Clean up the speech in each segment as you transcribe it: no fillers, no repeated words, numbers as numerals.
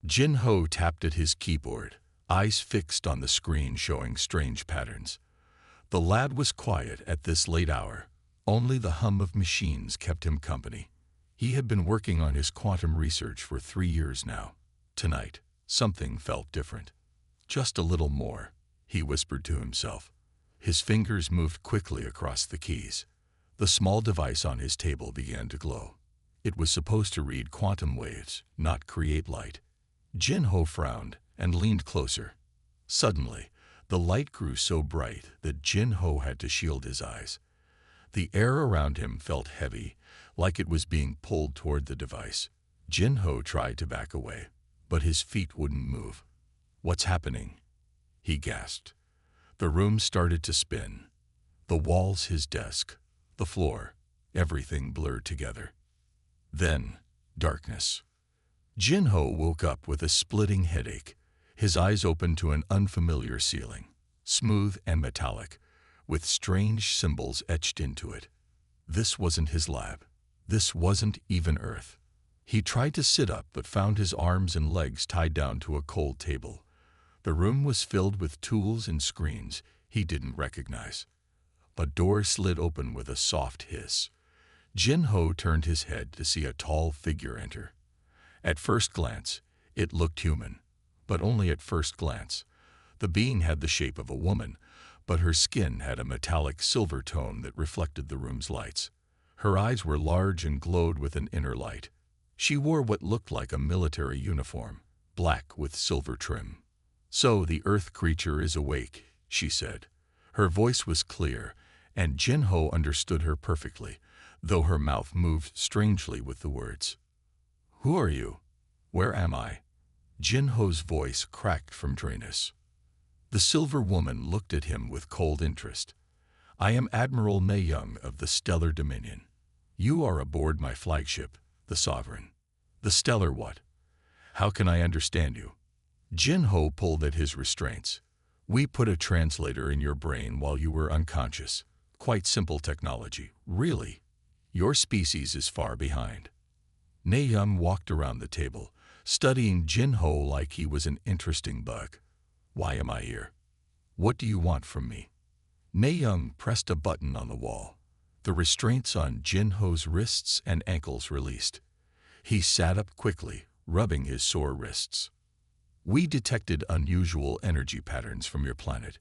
Jin-Ho tapped at his keyboard, eyes fixed on the screen showing strange patterns. The lad was quiet at this late hour. Only the hum of machines kept him company. He had been working on his quantum research for 3 years now. Tonight, something felt different. Just a little more, he whispered to himself. His fingers moved quickly across the keys. The small device on his table began to glow. It was supposed to read quantum waves, not create light. Jin-Ho frowned and leaned closer. Suddenly, the light grew so bright that Jin-Ho had to shield his eyes. The air around him felt heavy, like it was being pulled toward the device. Jin-Ho tried to back away, but his feet wouldn't move. "What's happening?" he gasped. The room started to spin. The walls, his desk, the floor, everything blurred together. Then, darkness. Jin-Ho woke up with a splitting headache. His eyes opened to an unfamiliar ceiling, smooth and metallic, with strange symbols etched into it. This wasn't his lab. This wasn't even Earth. He tried to sit up but found his arms and legs tied down to a cold table. The room was filled with tools and screens he didn't recognize. A door slid open with a soft hiss. Jin-Ho turned his head to see a tall figure enter. At first glance, it looked human, but only at first glance. The being had the shape of a woman, but her skin had a metallic silver tone that reflected the room's lights. Her eyes were large and glowed with an inner light. She wore what looked like a military uniform, black with silver trim. "So the Earth creature is awake," she said. Her voice was clear, and Jin-Ho understood her perfectly, though her mouth moved strangely with the words. "Who are you? Where am I?" Jin-Ho's voice cracked from dryness. The silver woman looked at him with cold interest. "I am Admiral Mei-Young of the Stellar Dominion. You are aboard my flagship, the Sovereign." "The Stellar what? How can I understand you?" Jin-Ho pulled at his restraints. "We put a translator in your brain while you were unconscious. Quite simple technology, really. Your species is far behind." Mei-Young walked around the table, studying Jin-Ho like he was an interesting bug. "Why am I here? What do you want from me?" Mei-Young pressed a button on the wall. The restraints on Jin-Ho's wrists and ankles released. He sat up quickly, rubbing his sore wrists. "We detected unusual energy patterns from your planet.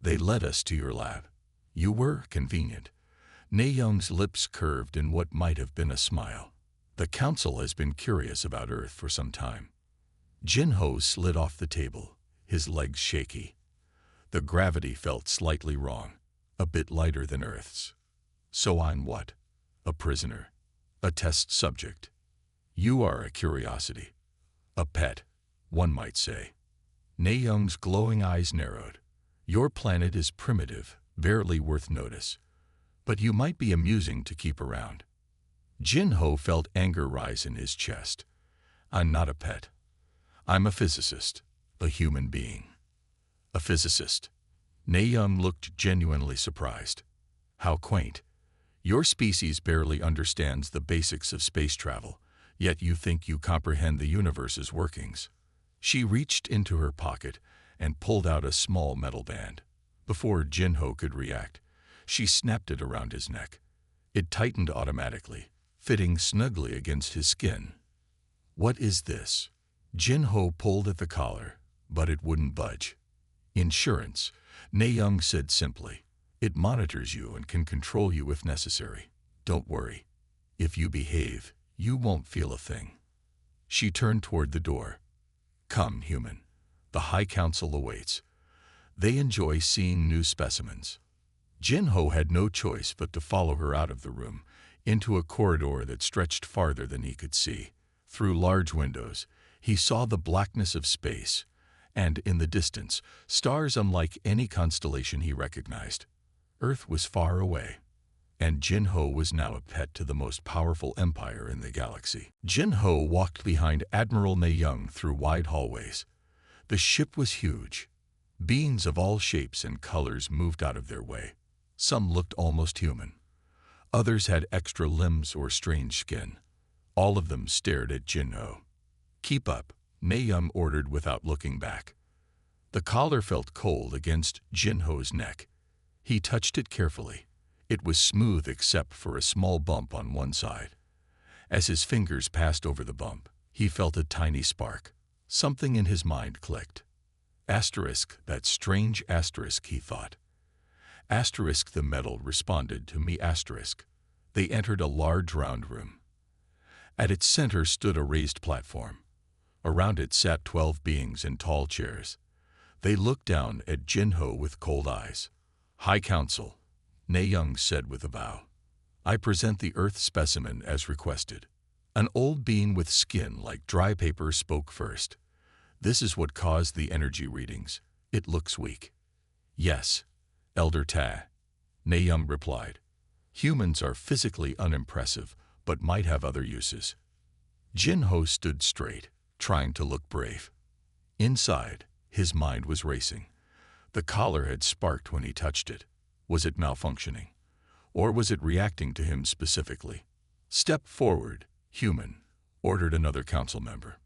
They led us to your lab. You were convenient." Mei-Young's lips curved in what might have been a smile. "The Council has been curious about Earth for some time." Jin-Ho slid off the table, his legs shaky. The gravity felt slightly wrong, a bit lighter than Earth's. "So I'm what? A prisoner? A test subject? You are a curiosity. A pet, one might say." Mei-Young's glowing eyes narrowed. "Your planet is primitive, barely worth notice. But you might be amusing to keep around." Jin-Ho felt anger rise in his chest. "I'm not a pet. I'm a physicist, a human being." "A physicist?" Mei-Young looked genuinely surprised. "How quaint. Your species barely understands the basics of space travel, yet you think you comprehend the universe's workings." She reached into her pocket and pulled out a small metal band. Before Jin-Ho could react, she snapped it around his neck. It tightened automatically, fitting snugly against his skin. "What is this?" Jin-Ho pulled at the collar, but it wouldn't budge. "Insurance," Mei-Young said simply. "It monitors you and can control you if necessary. Don't worry. If you behave, you won't feel a thing." She turned toward the door. "Come, human. The High Council awaits. They enjoy seeing new specimens." Jin-Ho had no choice but to follow her out of the room, into a corridor that stretched farther than he could see. Through large windows, he saw the blackness of space, and in the distance, stars unlike any constellation he recognized. Earth was far away, and Jin-Ho was now a pet to the most powerful empire in the galaxy. Jin-Ho walked behind Admiral Mei-Young through wide hallways. The ship was huge. Beings of all shapes and colors moved out of their way. Some looked almost human. Others had extra limbs or strange skin. All of them stared at Jin-Ho. "Keep up," Naeum ordered without looking back. The collar felt cold against Jinho's neck. He touched it carefully. It was smooth except for a small bump on one side. As his fingers passed over the bump, he felt a tiny spark. Something in his mind clicked. Asterisk, that strange asterisk, he thought. Asterisk, the metal responded to me. Asterisk. They entered a large round room. At its center stood a raised platform. Around it sat 12 beings in tall chairs. They looked down at Jinho with cold eyes. High Council, Naeum said with a bow. I present the Earth specimen as requested. An old being with skin like dry paper spoke first. This is what caused the energy readings. It looks weak. Yes, Elder Ta, Naeum replied. Humans are physically unimpressive, but might have other uses. Jinho stood straight, trying to look brave. Inside, his mind was racing. The collar had sparked when he touched it. Was it malfunctioning? Or was it reacting to him specifically? Step forward, human, ordered another council member.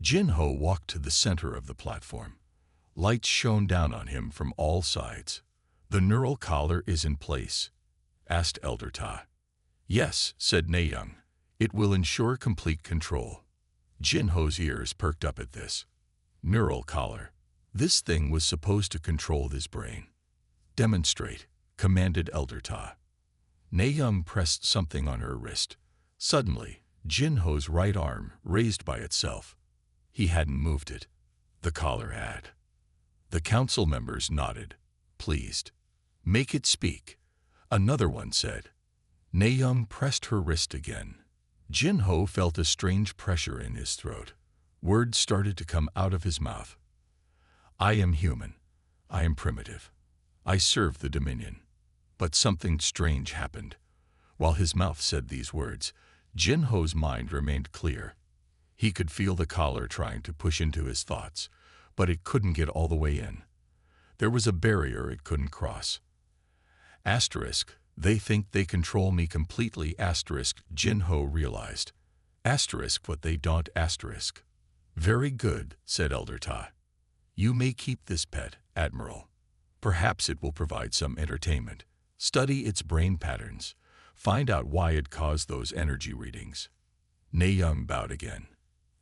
Jinho walked to the center of the platform. Lights shone down on him from all sides. The neural collar is in place, asked Elder Ta. Yes, said Naeum. It will ensure complete control. Jinho's ears perked up at this. Neural collar. This thing was supposed to control his brain. Demonstrate, commanded Elder Ta. Naeum pressed something on her wrist. Suddenly, Jinho's right arm raised by itself. He hadn't moved it. The collar had. The council members nodded, pleased. Make it speak, another one said. Naeum pressed her wrist again. Jinho felt a strange pressure in his throat. Words started to come out of his mouth. I am human. I am primitive. I serve the Dominion. But something strange happened. While his mouth said these words, Jinho's mind remained clear. He could feel the collar trying to push into his thoughts, but it couldn't get all the way in. There was a barrier it couldn't cross. Asterisk, they think they control me completely. Asterisk, Jinho realized. Asterisk, but they don't. Asterisk. Very good, said Elder Ta. You may keep this pet, Admiral. Perhaps it will provide some entertainment. Study its brain patterns. Find out why it caused those energy readings. Naeum bowed again.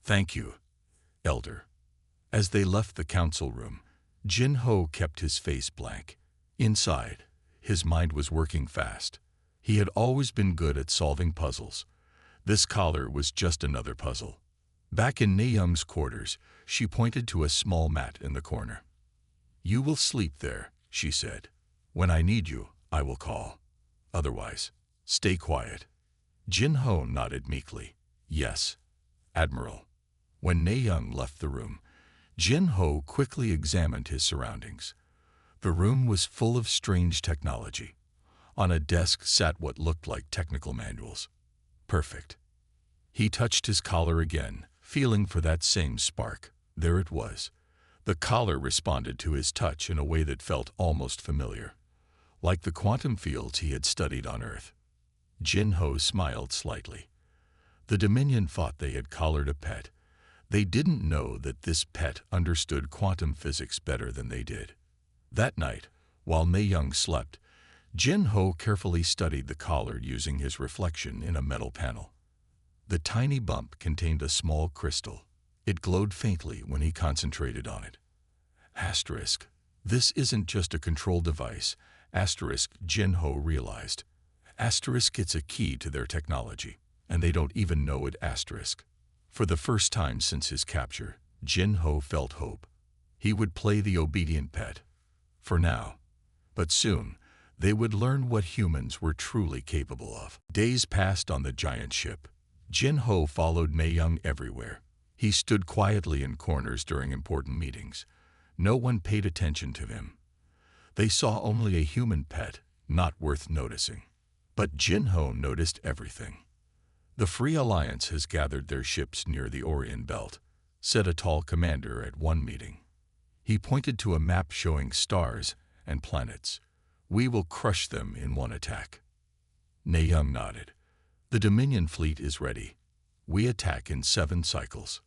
Thank you, Elder. As they left the council room, Jinho kept his face blank. Inside, his mind was working fast. He had always been good at solving puzzles. This collar was just another puzzle. Back in Naeum's quarters, she pointed to a small mat in the corner. You will sleep there, she said. When I need you, I will call. Otherwise, stay quiet. Jinho nodded meekly. Yes, Admiral. When Naeum left the room, Jinho quickly examined his surroundings. The room was full of strange technology. On a desk sat what looked like technical manuals. Perfect. He touched his collar again, feeling for that same spark. There it was. The collar responded to his touch in a way that felt almost familiar, like the quantum fields he had studied on Earth. Jinho smiled slightly. The Dominion thought they had collared a pet. They didn't know that this pet understood quantum physics better than they did. That night, while Naeum slept, Jinho carefully studied the collar using his reflection in a metal panel. The tiny bump contained a small crystal. It glowed faintly when he concentrated on it. Asterisk. This isn't just a control device. Asterisk, Jinho realized. Asterisk, it's a key to their technology, and they don't even know it. Asterisk. For the first time since his capture, Jinho felt hope. He would play the obedient pet. For now. But soon, they would learn what humans were truly capable of. Days passed on the giant ship. Jinho followed Naeum everywhere. He stood quietly in corners during important meetings. No one paid attention to him. They saw only a human pet, not worth noticing. But Jinho noticed everything. The Free Alliance has gathered their ships near the Orion Belt, said a tall commander at one meeting. He pointed to a map showing stars and planets. We will crush them in one attack. Naeum nodded. The Dominion fleet is ready. We attack in 7 cycles.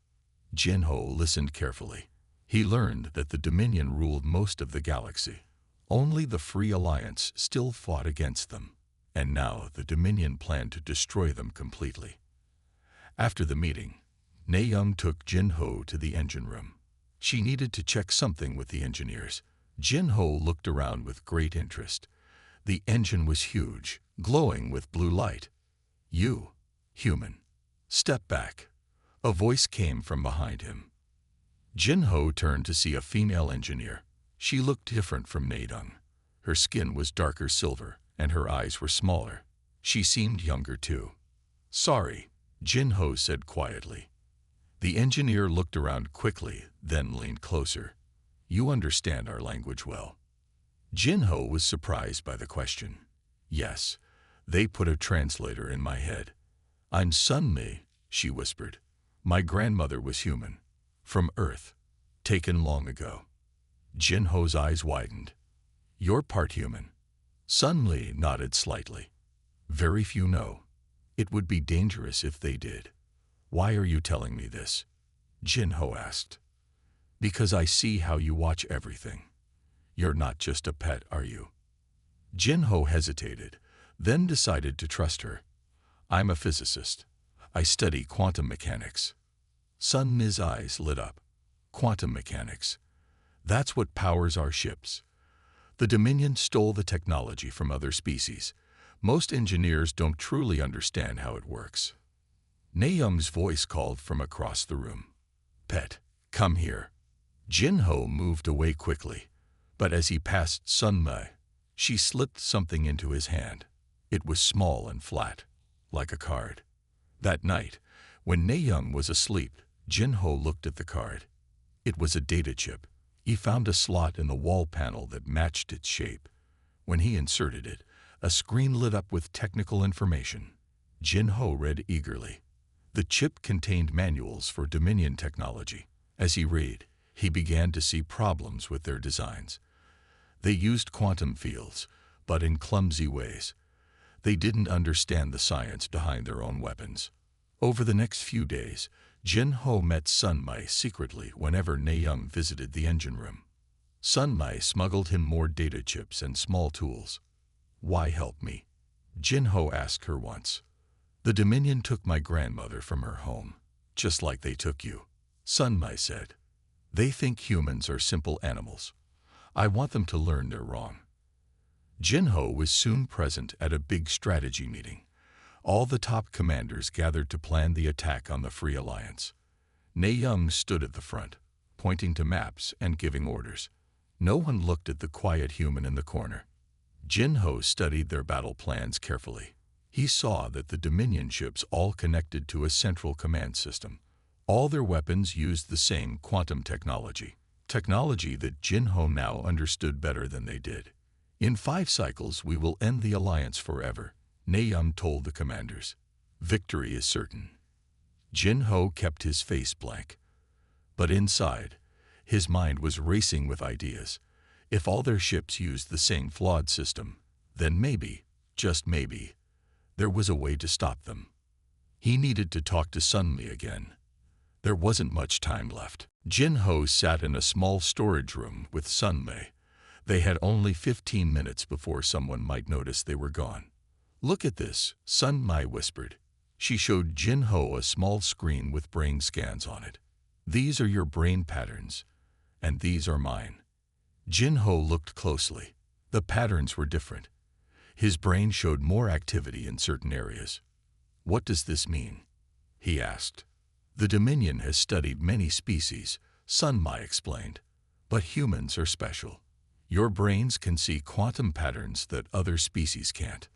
Jinho listened carefully. He learned that the Dominion ruled most of the galaxy. Only the Free Alliance still fought against them, and now the Dominion planned to destroy them completely. After the meeting, Nayoung took Jinho to the engine room. She needed to check something with the engineers. Jinho looked around with great interest. The engine was huge, glowing with blue light. "You, human, step back." A voice came from behind him. Jinho turned to see a female engineer. She looked different from Nayoung. Her skin was darker silver, and her eyes were smaller. She seemed younger too. "Sorry," Jinho said quietly. The engineer looked around quickly, then leaned closer. "You understand our language well?" Jinho was surprised by the question. "Yes, they put a translator in my head." "I'm Sunmi," she whispered. "My grandmother was human, from Earth, taken long ago." Jinho's eyes widened. "You're part human?" Sunli nodded slightly. "Very few know. It would be dangerous if they did." "Why are you telling me this?" Jinho asked. "Because I see how you watch everything. You're not just a pet, are you?" Jinho hesitated, then decided to trust her. "I'm a physicist. I study quantum mechanics." Sunmi's eyes lit up. "Quantum mechanics. That's what powers our ships." The Dominion stole the technology from other species. Most engineers don't truly understand how it works. Nayoung's voice called from across the room. "Pet, come here." Jinho moved away quickly, but as he passed Sunmi, she slipped something into his hand. It was small and flat, like a card. That night, when Nayoung was asleep, Jinho looked at the card. It was a data chip. He found a slot in the wall panel that matched its shape. When he inserted it, a screen lit up with technical information. Jinho read eagerly. The chip contained manuals for Dominion technology. As he read, he began to see problems with their designs. They used quantum fields, but in clumsy ways. They didn't understand the science behind their own weapons. Over the next few days, Jinho met Sunmi secretly whenever Nayoung visited the engine room. Sunmi smuggled him more data chips and small tools. "Why help me?" Jinho asked her once. "The Dominion took my grandmother from her home, just like they took you," Sunmi said. "They think humans are simple animals. I want them to learn they're wrong." Jinho was soon present at a big strategy meeting. All the top commanders gathered to plan the attack on the Free Alliance. Nayoung stood at the front, pointing to maps and giving orders. No one looked at the quiet human in the corner. Jinho studied their battle plans carefully. He saw that the Dominion ships all connected to a central command system. All their weapons used the same quantum technology that Jinho now understood better than they did. "In 5 cycles we will end the alliance forever," Nayoung told the commanders. "Victory is certain." Jinho kept his face blank. But inside, his mind was racing with ideas. If all their ships used the same flawed system, then maybe, just maybe, there was a way to stop them. He needed to talk to Sunmi again. There wasn't much time left. Jinho sat in a small storage room with Sunmi. They had only 15 minutes before someone might notice they were gone. "Look at this," Sunmi whispered. She showed Jinho a small screen with brain scans on it. "These are your brain patterns, and these are mine." Jinho looked closely. The patterns were different. His brain showed more activity in certain areas. "What does this mean?" he asked. "The Dominion has studied many species," Sunmi explained, "but humans are special. Your brains can see quantum patterns that other species can't."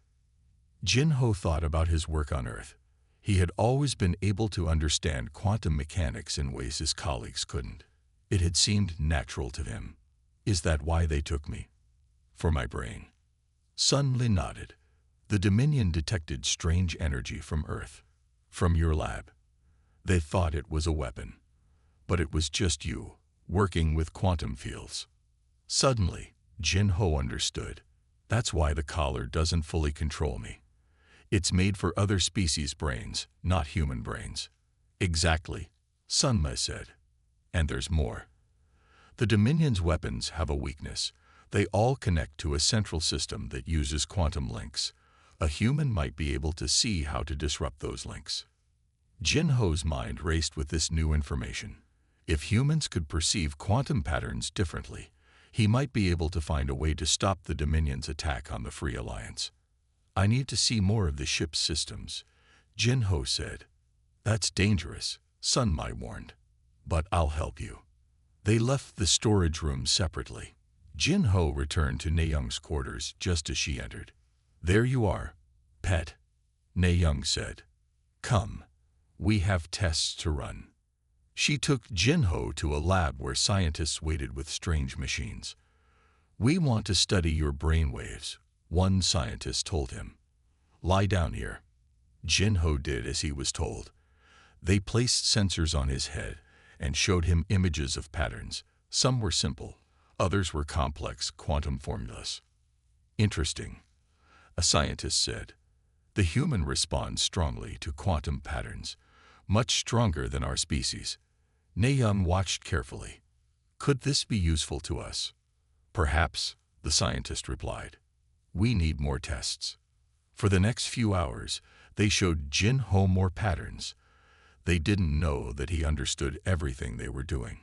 Jinho thought about his work on Earth. He had always been able to understand quantum mechanics in ways his colleagues couldn't. It had seemed natural to him. "Is that why they took me?" "For my brain." Sunli nodded. "The Dominion detected strange energy from Earth, from your lab. They thought it was a weapon, but it was just you, working with quantum fields." Suddenly, Jinho understood. "That's why the collar doesn't fully control me. It's made for other species' brains, not human brains." "Exactly," Sun Ma said. And there's more. The Dominion's weapons have a weakness. They all connect to a central system that uses quantum links. A human might be able to see how to disrupt those links. Jin Ho's mind raced with this new information. If humans could perceive quantum patterns differently, he might be able to find a way to stop the Dominion's attack on the Free Alliance. I need to see more of the ship's systems, Jin Ho said. That's dangerous, Sun Ma warned. But I'll help you. They left the storage room separately. Jin Ho returned to Ne Young's quarters just as she entered. There you are, pet, Ne Young said. Come, we have tests to run. She took Jin Ho to a lab where scientists waited with strange machines. We want to study your brain waves, one scientist told him. Lie down here. Jin Ho did as he was told. They placed sensors on his head and showed him images of patterns. Some were simple, others were complex quantum formulas. Interesting, a scientist said. The human responds strongly to quantum patterns, much stronger than our species. Ne Young watched carefully. Could this be useful to us? Perhaps, the scientist replied. We need more tests. For the next few hours, they showed Jin Ho more patterns. They didn't know that he understood everything they were doing.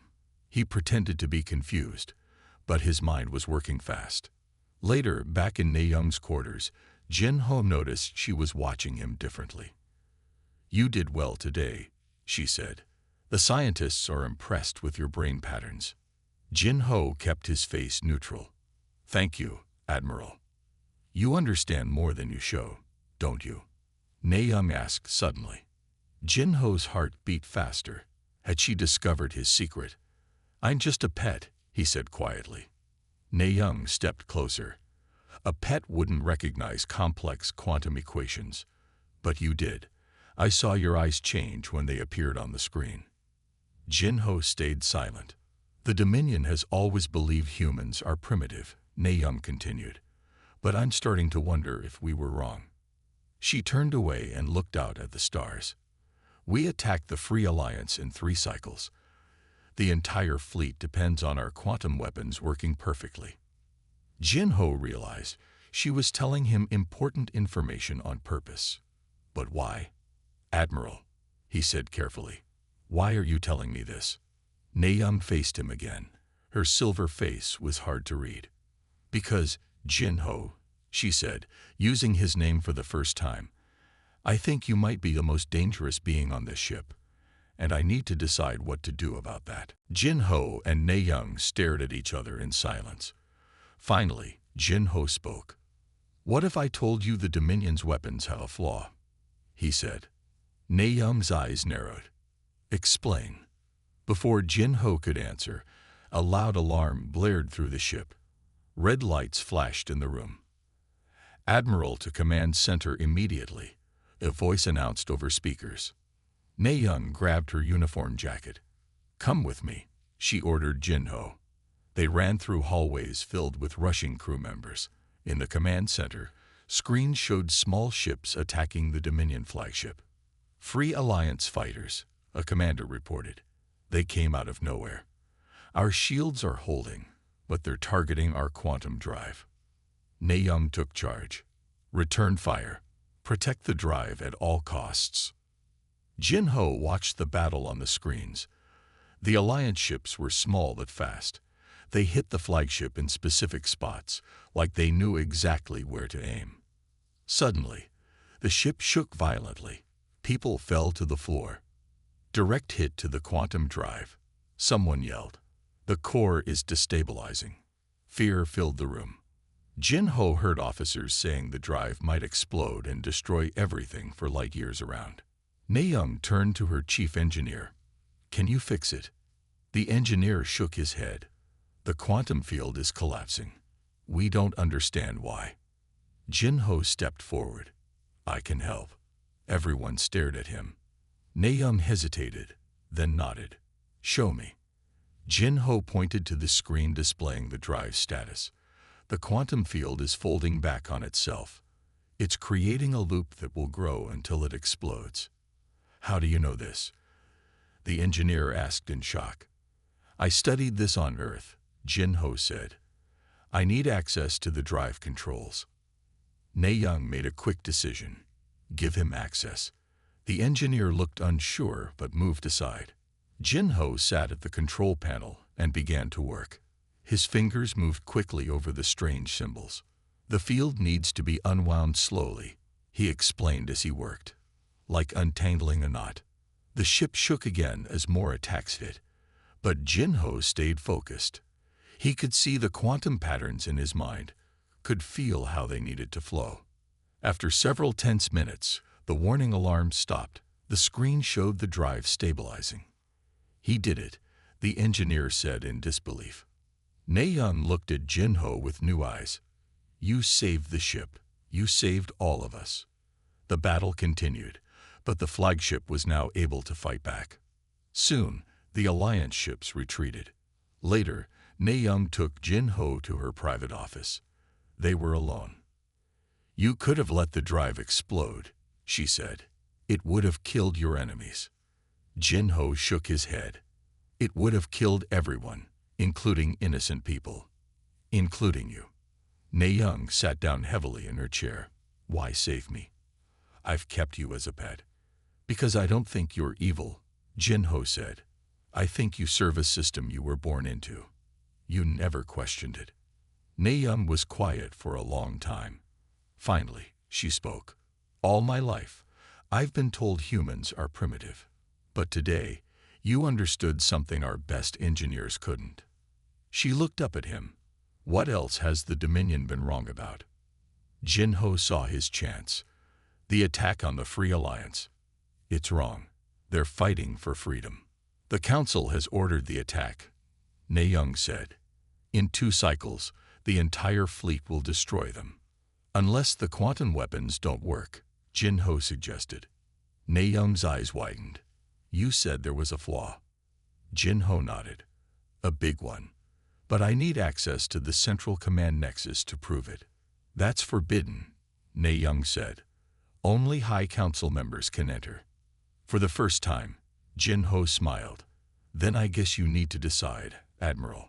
He pretended to be confused, but his mind was working fast. Later, back in Ne Young's quarters, Jin Ho noticed she was watching him differently. You did well today, she said. The scientists are impressed with your brain patterns. Jin Ho kept his face neutral. Thank you, Admiral. You understand more than you show, don't you? Ne Young asked suddenly. Jin Ho's heart beat faster. Had she discovered his secret? I'm just a pet, he said quietly. Ne Young stepped closer. A pet wouldn't recognize complex quantum equations. But you did. I saw your eyes change when they appeared on the screen. Jin Ho stayed silent. The Dominion has always believed humans are primitive, Ne Young continued. But I'm starting to wonder if we were wrong. She turned away and looked out at the stars. We attacked the Free Alliance in 3 cycles. The entire fleet depends on our quantum weapons working perfectly. Jin Ho realized she was telling him important information on purpose. But why? Admiral, he said carefully. Why are you telling me this? Ne Young faced him again. Her silver face was hard to read. Because, Jin Ho, she said, using his name for the first time, I think you might be the most dangerous being on this ship, and I need to decide what to do about that. Jin Ho and Ne Young stared at each other in silence. Finally, Jin Ho spoke. What if I told you the Dominion's weapons have a flaw? He said. Ne Young's eyes narrowed. Explain. Before Jin Ho could answer, a loud alarm blared through the ship. Red lights flashed in the room. Admiral to Command Center immediately, a voice announced over speakers. Ne Young grabbed her uniform jacket. Come with me, she ordered Jin Ho. They ran through hallways filled with rushing crew members. In the command center, screens showed small ships attacking the Dominion flagship. Free Alliance fighters, a commander reported. They came out of nowhere. Our shields are holding, but they're targeting our quantum drive. Ne Young took charge. Return fire. Protect the drive at all costs. Jin Ho watched the battle on the screens. The Alliance ships were small but fast. They hit the flagship in specific spots, like they knew exactly where to aim. Suddenly, the ship shook violently. People fell to the floor. Direct hit to the quantum drive. Someone yelled. The core is destabilizing. Fear filled the room. Jin Ho heard officers saying the drive might explode and destroy everything for light years around. Ne Young turned to her chief engineer. Can you fix it? The engineer shook his head. The quantum field is collapsing. We don't understand why. Jin Ho stepped forward. I can help. Everyone stared at him. Ne Young hesitated, then nodded. Show me. Jin Ho pointed to the screen displaying the drive status. The quantum field is folding back on itself. It's creating a loop that will grow until it explodes. How do you know this? The engineer asked in shock. I studied this on Earth, Jin Ho said. I need access to the drive controls. Ne Young made a quick decision. Give him access. The engineer looked unsure but moved aside. Jin Ho sat at the control panel and began to work. His fingers moved quickly over the strange symbols. The field needs to be unwound slowly, he explained as he worked. Like untangling a knot. The ship shook again as more attacks hit. But Jin Ho stayed focused. He could see the quantum patterns in his mind, could feel how they needed to flow. After several tense minutes, the warning alarm stopped. The screen showed the drive stabilizing. He did it, the engineer said in disbelief. Ne Young looked at Jin Ho with new eyes. You saved the ship. You saved all of us. The battle continued, but the flagship was now able to fight back. Soon, the Alliance ships retreated. Later, Ne Young took Jin Ho to her private office. They were alone. You could have let the drive explode, she said. It would have killed your enemies. Jin Ho shook his head. It would have killed everyone, including innocent people. Including you. Ne Young sat down heavily in her chair. Why save me? I've kept you as a pet. Because I don't think you're evil, Jin Ho said. I think you serve a system you were born into. You never questioned it. Ne Young was quiet for a long time. Finally, she spoke. All my life, I've been told humans are primitive. But today, you understood something our best engineers couldn't. She looked up at him. What else has the Dominion been wrong about? Jin Ho saw his chance. The attack on the Free Alliance. It's wrong. They're fighting for freedom. The Council has ordered the attack, Ne Young said. In 2 cycles, the entire fleet will destroy them. Unless the quantum weapons don't work, Jin Ho suggested. Ne Young's eyes widened. You said there was a flaw. Jin Ho nodded. A big one. But I need access to the Central Command Nexus to prove it. That's forbidden, Ne Young said. Only High Council members can enter. For the first time, Jin Ho smiled. Then I guess you need to decide, Admiral.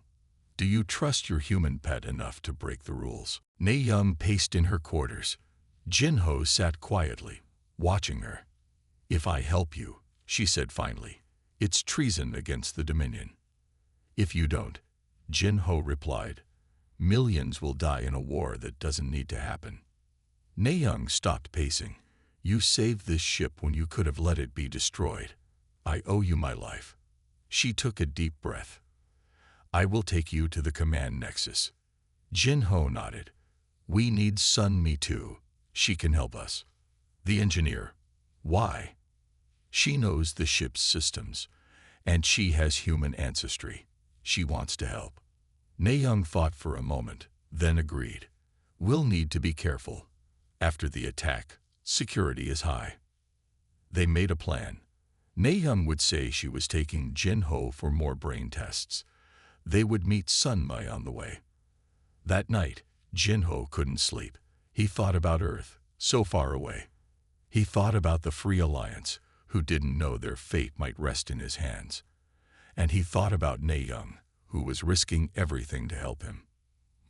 Do you trust your human pet enough to break the rules? Ne Young paced in her quarters. Jin Ho sat quietly, watching her. If I help you, she said finally, it's treason against the Dominion. If you don't, Jin Ho replied, millions will die in a war that doesn't need to happen. Ne Young stopped pacing. You saved this ship when you could have let it be destroyed. I owe you my life. She took a deep breath. I will take you to the command nexus. Jin Ho nodded. We need Sun Mi too. She can help us. The engineer. Why? She knows the ship's systems, and she has human ancestry. She wants to help. Ne Young thought for a moment, then agreed. We'll need to be careful. After the attack, security is high. They made a plan. Ne Young would say she was taking Jin Ho for more brain tests. They would meet Sun Mi on the way. That night, Jin Ho couldn't sleep. He thought about Earth, so far away. He thought about the Free Alliance, who didn't know their fate might rest in his hands. And he thought about Ne Young, who was risking everything to help him.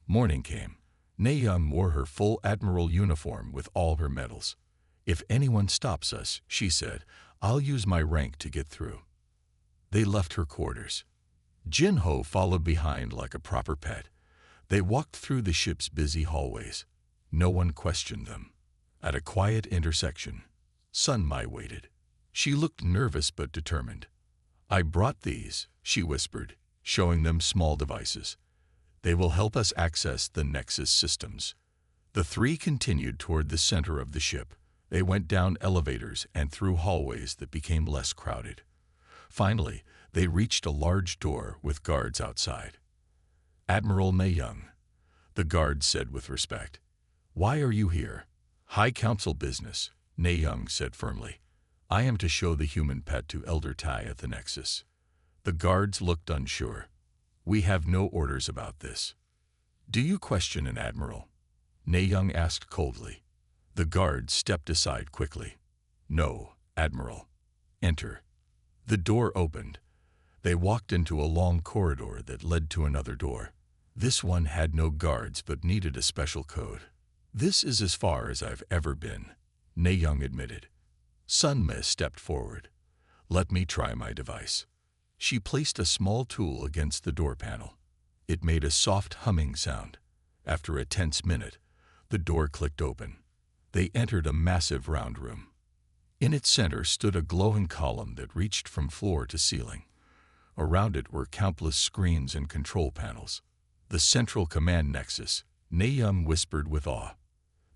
Morning came. Ne Young wore her full admiral uniform with all her medals. If anyone stops us, she said, I'll use my rank to get through. They left her quarters. Jin Ho followed behind like a proper pet. They walked through the ship's busy hallways. No one questioned them. At a quiet intersection, Sun Mi waited. She looked nervous but determined. I brought these, she whispered, showing them small devices. They will help us access the Nexus systems. The 3 continued toward the center of the ship. They went down elevators and through hallways that became less crowded. Finally, they reached a large door with guards outside. Admiral Ne Young, the guard said with respect. Why are you here? High Council business, Ne Young said firmly. I am to show the human pet to Elder Tai at the Nexus. The guards looked unsure. We have no orders about this. Do you question an admiral? Ne Young asked coldly. The guard stepped aside quickly. No, Admiral. Enter. The door opened. They walked into a long corridor that led to another door. This one had no guards but needed a special code. "This is as far as I've ever been," Na-young admitted. Sun-me stepped forward. "Let me try my device." She placed a small tool against the door panel. It made a soft humming sound. After a tense minute, the door clicked open. They entered a massive round room. In its center stood a glowing column that reached from floor to ceiling. Around it were countless screens and control panels. "The central command nexus," Na-young whispered with awe.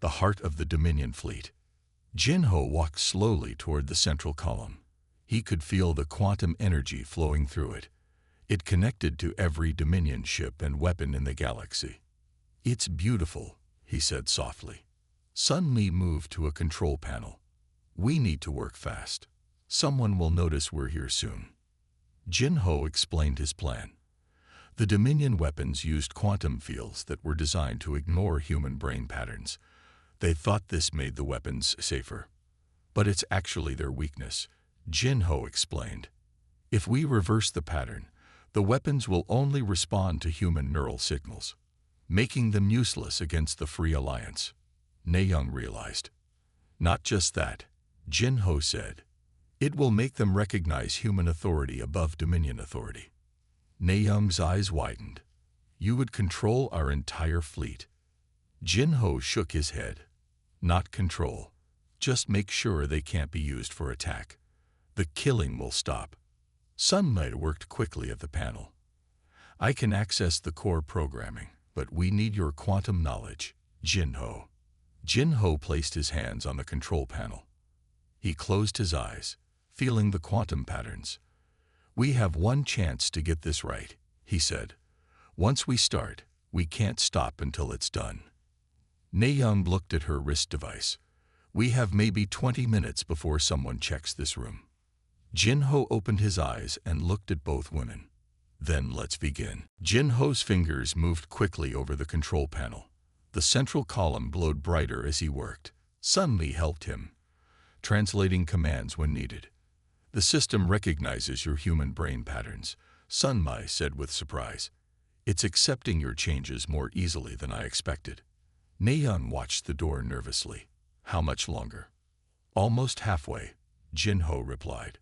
"The heart of the Dominion fleet." Jin-ho walked slowly toward the central column. He could feel the quantum energy flowing through it. It connected to every Dominion ship and weapon in the galaxy. "It's beautiful," he said softly. Sun-me moved to a control panel. "We need to work fast. Someone will notice we're here soon." Jin-ho explained his plan. The Dominion weapons used quantum fields that were designed to ignore human brain patterns. They thought this made the weapons safer. But it's actually their weakness, Jin-ho explained. "If we reverse the pattern, the weapons will only respond to human neural signals, making them useless against the Free Alliance." Na-young realized. "Not just that," Jin-ho said. "It will make them recognize human authority above Dominion authority." Na-young's eyes widened. "You would control our entire fleet." Jin-ho shook his head. "Not control. Just make sure they can't be used for attack. The killing will stop." Sun-me worked quickly at the panel. "I can access the core programming, but we need your quantum knowledge, Jin-ho." Jin-ho placed his hands on the control panel. He closed his eyes, feeling the quantum patterns. "We have one chance to get this right," he said. "Once we start, we can't stop until it's done." Na-young looked at her wrist device. "We have maybe 20 minutes before someone checks this room." Jin-ho opened his eyes and looked at both women. "Then let's begin." Jin-ho's fingers moved quickly over the control panel. The central column glowed brighter as he worked. Sun-me helped him, translating commands when needed. "The system recognizes your human brain patterns," Sun-me said with surprise. "It's accepting your changes more easily than I expected." Na-young watched the door nervously. "How much longer?" "Almost halfway," Jin-ho replied.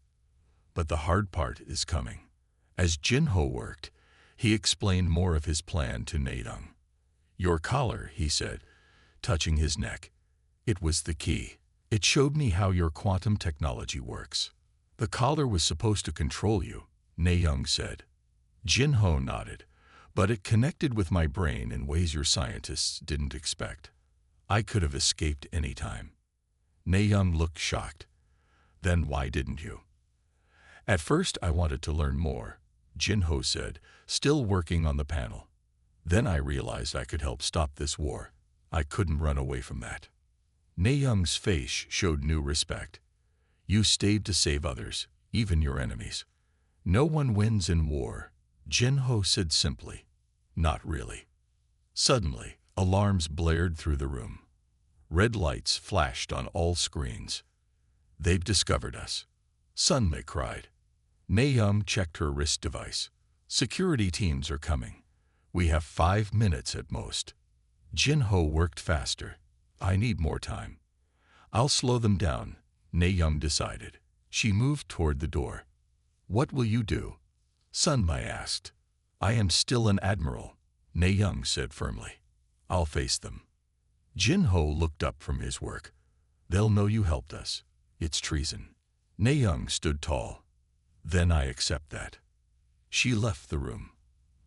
"But the hard part is coming." As Jin-ho worked, he explained more of his plan to Na-young. "Your collar," he said, touching his neck. "It was the key. It showed me how your quantum technology works." "The collar was supposed to control you," Na-young said. Jin-ho nodded. "But it connected with my brain in ways your scientists didn't expect. I could have escaped any time." Na-young looked shocked. "Then why didn't you?" "At first I wanted to learn more," Jin-ho said, still working on the panel. "Then I realized I could help stop this war. I couldn't run away from that." Na-young's face showed new respect. "You stayed to save others, even your enemies." "No one wins in war," Jin-ho said simply. "Not really." Suddenly, alarms blared through the room. Red lights flashed on all screens. "They've discovered us," Sun-me cried. Na-young checked her wrist device. "Security teams are coming. We have 5 minutes at most." Jin-ho worked faster. "I need more time." "I'll slow them down," Na-young decided. She moved toward the door. "What will you do?" Sun-me asked. "I am still an admiral," Na-young said firmly. "I'll face them." Jin-ho looked up from his work. "They'll know you helped us. It's treason." Na-young stood tall. "Then I accept that." She left the room.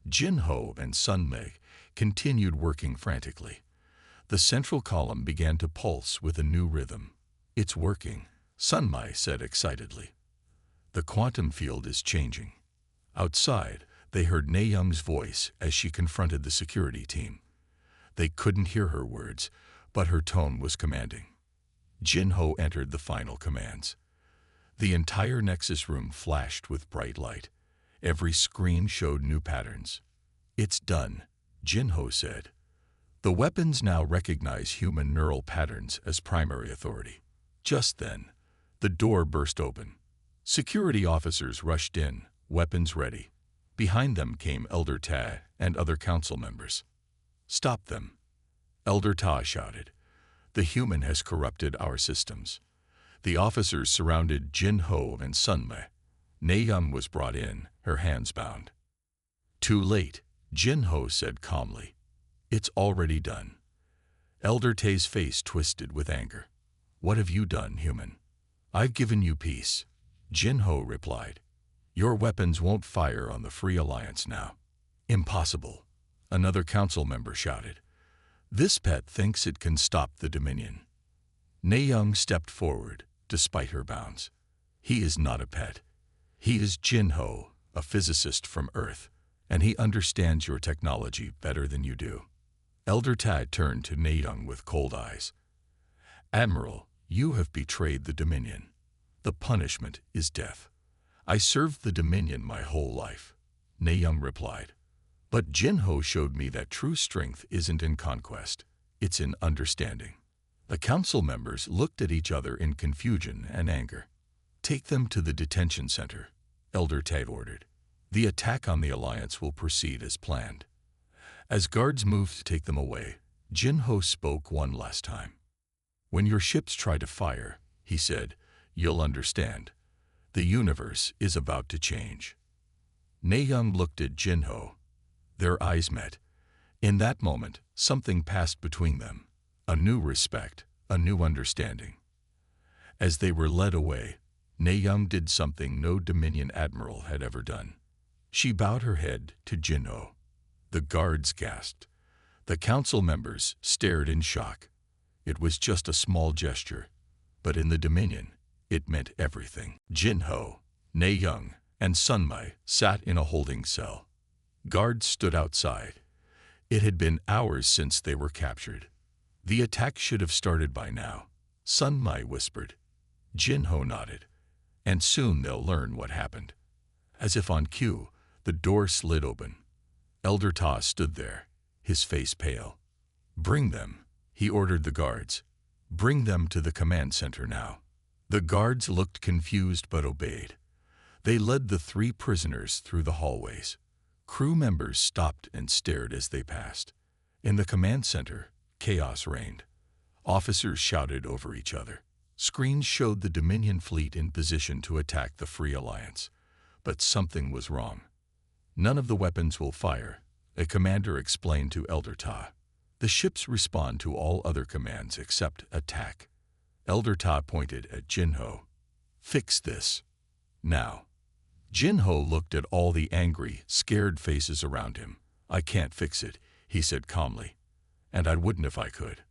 Jin-ho and Sun-me continued working frantically. The central column began to pulse with a new rhythm. "It's working," Sun-me said excitedly. "The quantum field is changing." Outside, they heard Na-young's voice as she confronted the security team. They couldn't hear her words, but her tone was commanding. Jin-ho entered the final commands. The entire Nexus room flashed with bright light. Every screen showed new patterns. "It's done," Jin-ho said. "The weapons now recognize human neural patterns as primary authority." Just then, the door burst open. Security officers rushed in, weapons ready. Behind them came Elder Ta and other council members. "Stop them," Elder Ta shouted. "The human has corrupted our systems." The officers surrounded Jin Ho and Sun Mei. Nei Young was brought in, her hands bound. "Too late," Jin Ho said calmly. "It's already done." Elder Ta's face twisted with anger. "What have you done, human?" "I've given you peace," Jin Ho replied. "Your weapons won't fire on the Free Alliance now." "Impossible," another council member shouted. "This pet thinks it can stop the Dominion." Nei Young stepped forward, despite her bounds. "He is not a pet. He is Jin Ho, a physicist from Earth, and he understands your technology better than you do." Elder Ta turned to Nei Young with cold eyes. "Admiral, you have betrayed the Dominion. The punishment is death." "I served the Dominion my whole life," Nei Young replied. "But Jin Ho showed me that true strength isn't in conquest, it's in understanding." The council members looked at each other in confusion and anger. "Take them to the detention center," Elder Ta ordered. "The attack on the Alliance will proceed as planned." As guards moved to take them away, Jin Ho spoke one last time. "When your ships try to fire," he said, "you'll understand. The universe is about to change." Nei Young looked at Jin Ho. Their eyes met. In that moment, something passed between them. A new respect, a new understanding. As they were led away, Nei Young did something no Dominion admiral had ever done. She bowed her head to Jin Ho. The guards gasped. The council members stared in shock. It was just a small gesture, but in the Dominion, it meant everything. Jin Ho, Nei Young, and Sun Mei sat in a holding cell. Guards stood outside. It had been hours since they were captured. "The attack should have started by now," Sun Mei whispered. Jin Ho nodded. "And soon they'll learn what happened." As if on cue, the door slid open. Elder Ta stood there, his face pale. "Bring them," he ordered the guards. "Bring them to the command center now." The guards looked confused but obeyed. They led the 3 prisoners through the hallways. Crew members stopped and stared as they passed. In the command center, chaos reigned. Officers shouted over each other. Screens showed the Dominion fleet in position to attack the Free Alliance. But something was wrong. "None of the weapons will fire," a commander explained to Elder Ta. "The ships respond to all other commands except attack." Elder Ta pointed at Jin Ho. "Fix this. Now." Jin Ho looked at all the angry, scared faces around him. "I can't fix it," he said calmly. "And I wouldn't if I could."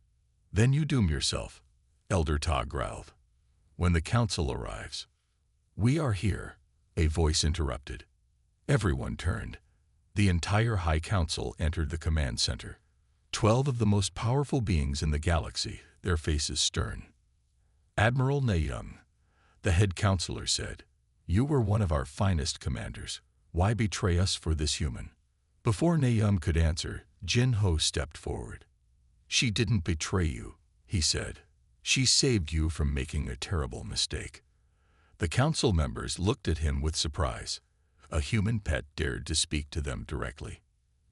"Then you doom yourself," Elder Ta growled. "When the council arrives." "We are here," a voice interrupted. Everyone turned. The entire High Council entered the command center. 12 of the most powerful beings in the galaxy, their faces stern. "Admiral Nei Young," the head counselor said, "you were one of our finest commanders. Why betray us for this human?" Before Nei Young could answer, Jin Ho stepped forward. "She didn't betray you," he said. "She saved you from making a terrible mistake." The council members looked at him with surprise. A human pet dared to speak to them directly.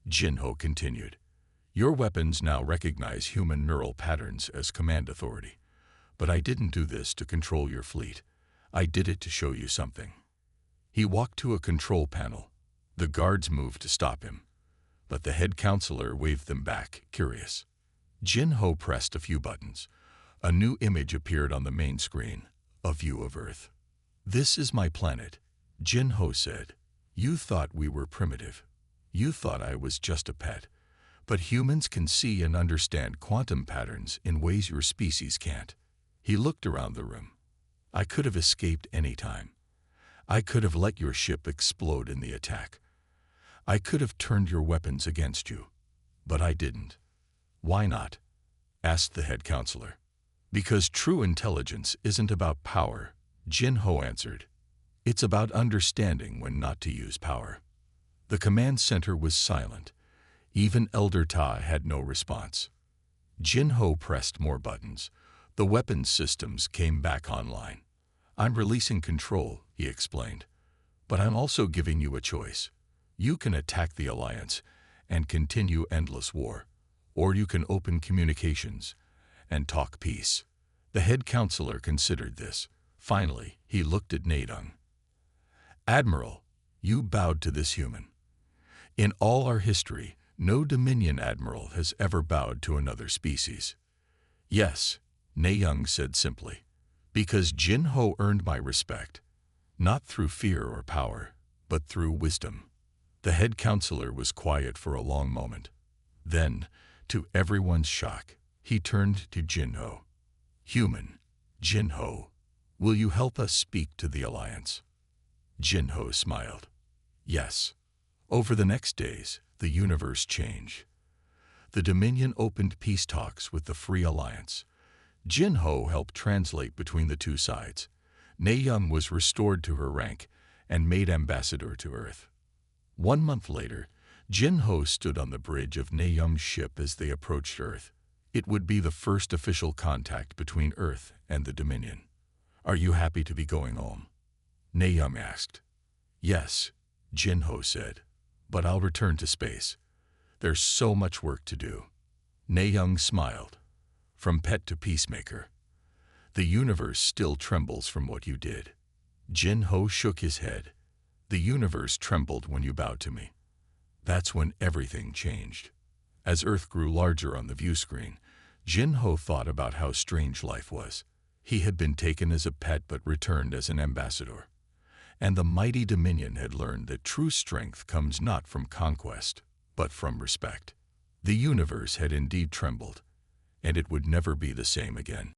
Jin Ho continued, "Your weapons now recognize human neural patterns as command authority. But I didn't do this to control your fleet. I did it to show you something." He walked to a control panel. The guards moved to stop him. But the head counselor waved them back, curious. Jin Ho pressed a few buttons. A new image appeared on the main screen, a view of Earth. "This is my planet," Jin Ho said. "You thought we were primitive. You thought I was just a pet. But humans can see and understand quantum patterns in ways your species can't." He looked around the room. "I could have escaped any time. I could have let your ship explode in the attack. I could have turned your weapons against you. But I didn't." "Why not?" asked the head counselor. "Because true intelligence isn't about power," Jin Ho answered. "It's about understanding when not to use power." The command center was silent. Even Elder Ta had no response. Jin Ho pressed more buttons. The weapons systems came back online. I'm releasing control, he explained. But I'm also giving you a choice. You can attack the Alliance and continue endless war, or you can open communications and talk peace. The head counselor considered this. Finally, he looked at Nadung. Admiral, you bowed to this human. In all our history, no Dominion admiral has ever bowed to another species. Yes, Nadung said simply, because Jin Ho earned my respect, not through fear or power, but through wisdom. The head counselor was quiet for a long moment. Then, to everyone's shock, he turned to Jin Ho. Human, Jin Ho, will you help us speak to the Alliance? Jin Ho smiled. Yes. Over the next days, the universe changed. The Dominion opened peace talks with the Free Alliance. Jin Ho helped translate between the two sides. Nadung was restored to her rank and made ambassador to Earth. 1 month later, Jin Ho stood on the bridge of Nadung's ship as they approached Earth. It would be the first official contact between Earth and the Dominion. Are you happy to be going home? Nadung asked. Yes, Jin Ho said, but I'll return to space. There's so much work to do. Nadung smiled. From pet to peacemaker. The universe still trembles from what you did. Jin Ho shook his head. The universe trembled when you bowed to me. That's when everything changed. As Earth grew larger on the view screen, Jin Ho thought about how strange life was. He had been taken as a pet but returned as an ambassador. And the mighty Dominion had learned that true strength comes not from conquest, but from respect. The universe had indeed trembled, and it would never be the same again.